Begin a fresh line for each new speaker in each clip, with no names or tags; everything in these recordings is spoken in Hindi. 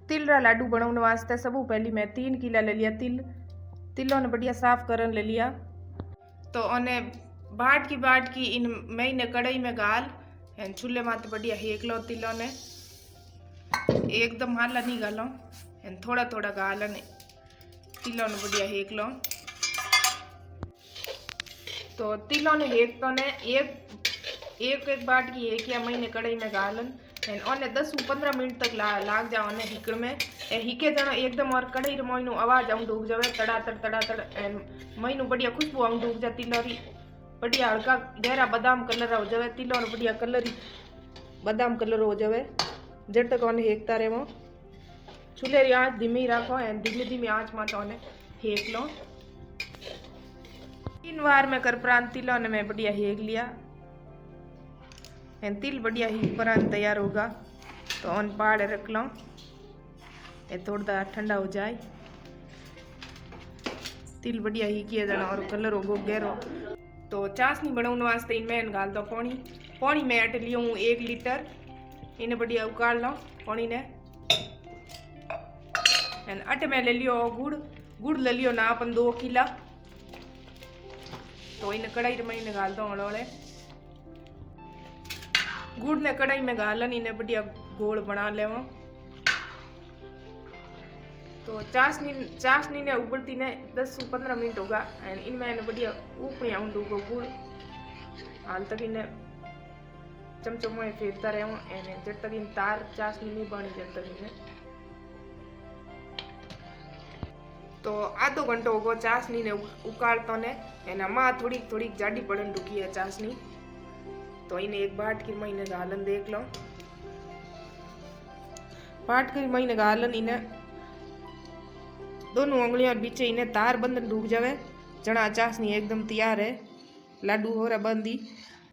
तिल रा लाडू बनाने वास्ते सब पहले मैं 3 किला ले लिया तिल। तिलों ने बढ़िया साफ करन ले लिया। तो उन्हें बाट की इन मैंने कढ़ाई में गाल चूल्हे माते बढ़िया हेक लो। तिलों ने एकदम हाला नहीं गालो, थोड़ा थोड़ा गालन तिलों ने बढ़िया हेक लो। तो तिलों ने हेक तो ने एक बाट की हेक या मैंने कढ़ाई में गालन ओने 10-15 मिनट तक लाग जाओ ने हिकड़ में हिके जनो एकदम और कढ़ाई मोइनो आवाज आऊं डूब जावे तड़ा महीनू बढ़िया खुशबू आऊं डूब जा। तिलोरी बढ़िया हल्का गहरा बादाम कलर हो जावे। तिलो बढ़िया कलर बादाम कलर हो जावे। जब तक ओने हेकता रहो। चूल्हे की आँच धीमी रखो एंड धीमी धीमी आँच में तो ओने हेक लो। 3 बार में कर प्रांत तिलों ने मैं बढ़िया हेक लिया। तिल बढ़िया ही परान तैयार होगा तो ऑन पाड़ रख लो। ये थोड़ा ठंडा हो जाए। तिल बढ़िया ही किया जाना और कलर होगो गहरो। तो चाशनी बनाने वास्ते इनमें गाल दो पानी में अट लियो हूँ 1 लीटर। इन्हें बढ़िया उकाल लो पानी ने। अट में ले लियो गुड़ ले लियो ना अपन 2 किला। तो इन्हें कढ़ाई में इन्हें गाल दो हड़ोले। गुड़ ने कढ़ाई में गालन इन्हें बढ़िया गोल बना ले। तो चाशनी ने उबलती ने 10-15 मिनट होगा इनमें इन्हें बढ़िया ऊपर आऊँ दूंगा गुड़ हाल तक इन्हें चमचों में फेरता रहे जब तक इन तार चाशनी नहीं बनी जब तक इन्हें। तो आधो घंटो होगो चाशनी ने उकालतो ने माँ थोड़ी जाडी पड़न रुकी है चाशनी। तो इन्हें एक बाट की महीने गालन देख लो। बाट की महीने गालन इन्हें दोनों उंगलियों बीच इन्हें तार बंधन डूब जावे। जना चाशनी एकदम तैयार है। लाडू हो रहा बंदी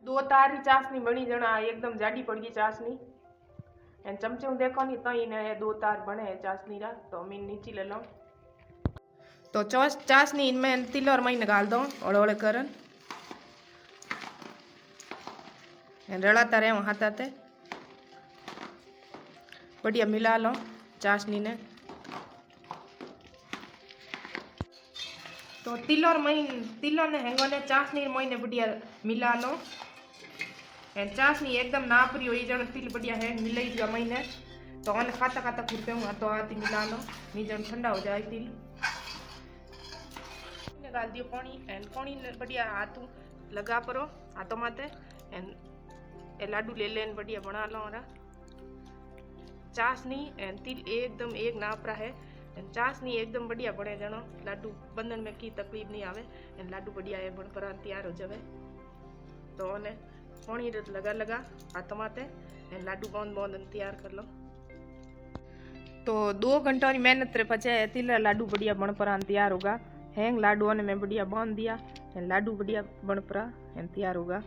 2 तार की चाशनी बनी। जना एकदम जाडी पड़ गई चाशनी। चमचे देखो नहीं तो इन्हें 2 तार बने है चाशनी रा। तो मैं नीचे ले लो। तो चाशनी इनमें तिल और महीने गाल दो ओड़े करन रड़ाता रहे हाथ आते बढ़िया मिला लो चाशनी ने। तो तिलों ने हेंगो ने चाशनी महीने बढ़िया मिला लो। चाशनी एकदम नापरी हुई जन तिल बढ़िया है मिलाई जा महीने। तो उन्हें खाता खाता खुरते हूँ तो आती मिला लो नहीं जन ठंडा हो जाए तिल। गाल दियो पानी बढ़िया हाथ लगा परो हाथों माते लाडू ले लेन बढ़िया बना लो। चाशनी तिल एकदम एक नापरा है। चाशनी एकदम बढ़िया बने जनो लाडू बंधन में की तकलीफ नहीं आवे। लाडू बढ़िया है बन पर तैयार हो जावे। तो उन्हें पानी लगा हाथों माते लाडू बंद तैयार कर लो। तो 2 घंटों की मेहनत रे पचे तिल लाडू बढ़िया बन पर तैयार होगा। हैंग लाडू ने मैं बढ़िया बांध दिया। लाडू बढ़िया बन पर तैयार होगा।